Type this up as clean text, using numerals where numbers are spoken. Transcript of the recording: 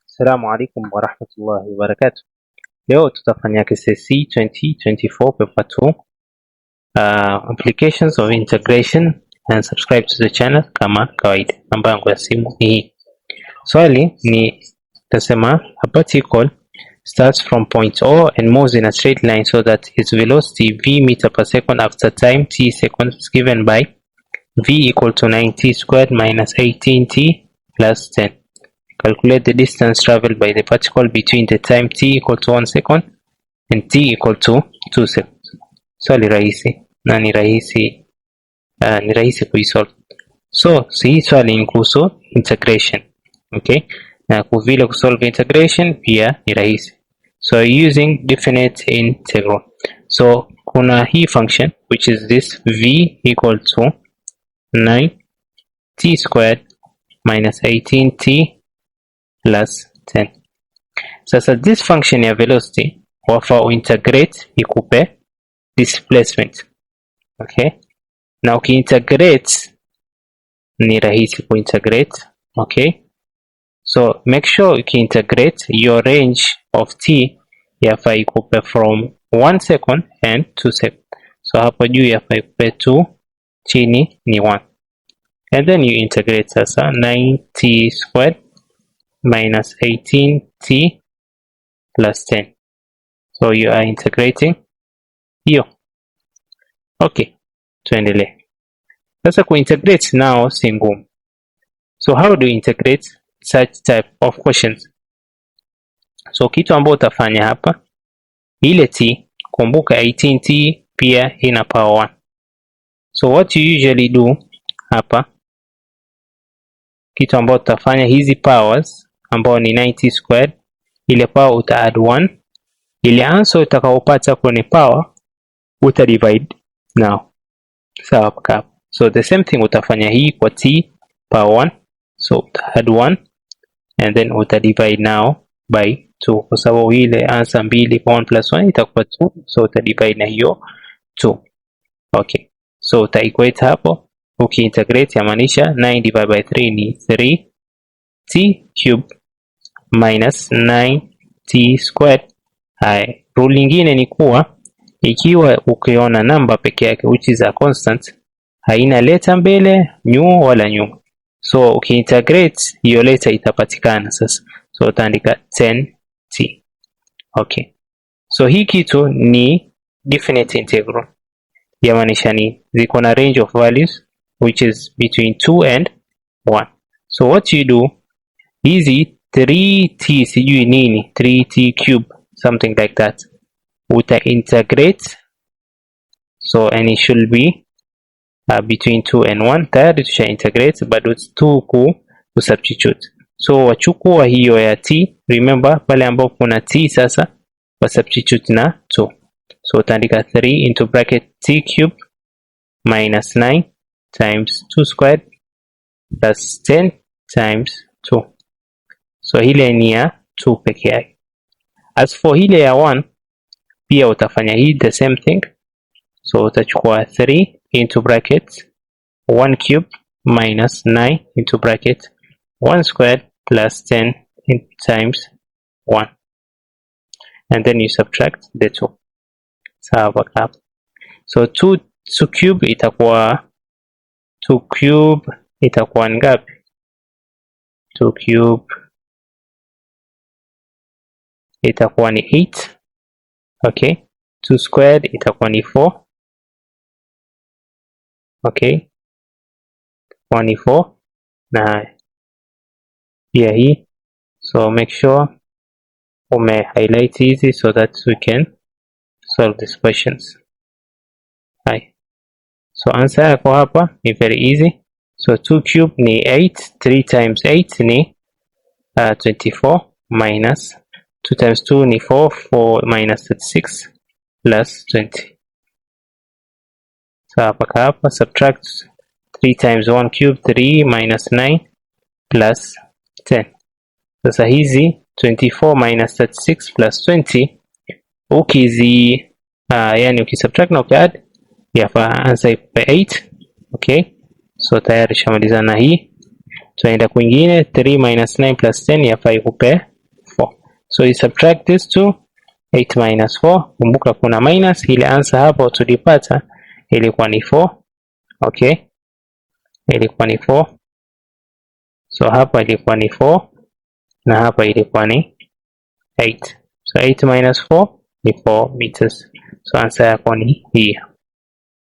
Assalamu alaikum warahmatullahi wabarakatuh. Leo tutafanya KCSE 2024 paper 2 applications of integration, and subscribe to the channel kama kawaida. Namba yangu ya simu ni hii. Swali ni tasema a particle starts from point O and moves in a straight line so that its velocity v meter per second after time t seconds given by v equal to 9t squared minus 18t plus 10. Calculate the distance traveled by the particle between the time t equal to 1 second and t equal to 2 seconds. Swali rahisi na ni rahisi kuisolve. So hii swali ni kuhusu integration. Okay? Na kwa vile kusolve integration pia ni rahisi. So using definite integral. So kuna hii function which is this v equal to 9t squared minus 18t plus 10. Sasa this function ya velocity wafaa uintegrate ikupe displacement. Okay? Na ukiintegrate ni rahisi kuintegrate. Okay? So make sure ukiintegrate your range of t yafaa ikupe from 1 second and 2 seconds. So hapo juu yafaa ikupe 2, chini ni 1. And then you integrate sasa 9t squared minus 18t plus 10. So you are integrating hiyo. Okay, tuendelee. Sasa kuintegrate now si ngumu. So how do you integrate such type of questions? So kitu ambacho utafanya hapa, ile t, kumbuka 18t pia ina power 1. So what you usually do hapa, kitu ambacho utafanya hizi powers ambao ni 90 squared, ile power uta add 1, ile answer utakaopata kwenye power uta divide now. Sawa kaka. So the same thing utafanya hii kwa t power 1, so uta add 1 and then uta divide now by 2, kwa sababu ile answer 2 kwa 1 plus 1 itakuwa 2, so uta divide na hiyo 2. Okay, so uta equate hapo. Ukiintegrate yamaanisha 9 divided by 3 ni 3t cube minus 9t squared. Hai, rule nyingine ni kuwa ikiwa ukiona namba peke yake which is a constant, haina leta mbele, nyuma wala nyuma. So ukiintegrate hiyo leta itapatikana sasa. So utaandika 10t. Okay. So hii kitu ni definite integral. Yamaanisha ni ziko na range of values which is between 2 and 1. So what you do, hizi 3t sijui nini, 3t cube, something like that, uta integrate. So and it should be between 2 and 1. Tayari tusha integrate, but it's 2 ku substitute. So wachukua hiyo ya t, remember pale ambapo kuna t sasa wa substitute na 2. So utaandika 3 into bracket t cube minus 9 times 2 squared plus 10 times 2. So hile ni ya 2 peke yake. As for hile ya 1, pia utafanya hii the same thing. So utachukua 3 into bracket 1 cube minus 9 into bracket 1 squared plus 10 times 1. And then you subtract the 2. Sawa baka. So 2 cube itakuwa 2 cube itakuwa ngapi? 2 cube itakuwa ni 8. Okay. 2 squared itakuwa ni 4. Okay. Itakuwa ni 4. Na pia hii. So make sure ume highlight hizi so that we can solve these questions. Hai. So answer yako hapa ni very easy. So 2 cube ni 8, 3 times 8 ni 24 minus 2 times 2 ni 4, 4 minus 36 plus 20. So hapa subtract 3 times 1 cube, 3 minus 9 plus 10. Sasa hizi 24 minus 36 plus 20 ukizi yani ukisubtract na ukiadd yafaa answer ipe 8. Okay, so tayari shamalizana hii. tunaenda kwingine 3 minus 9 plus 10 yafaa ikupe 4. So you subtract this to 8 minus 4. Kumbuka kuna minus, ile answer hapo tulipata ilikuwa ni 4. Okay, ilikuwa ni 4. So hapa ilikuwa ni 4 na hapa ilikuwa ni 8. So 8 minus 4 ni 4 meters. So answer yako ni hii.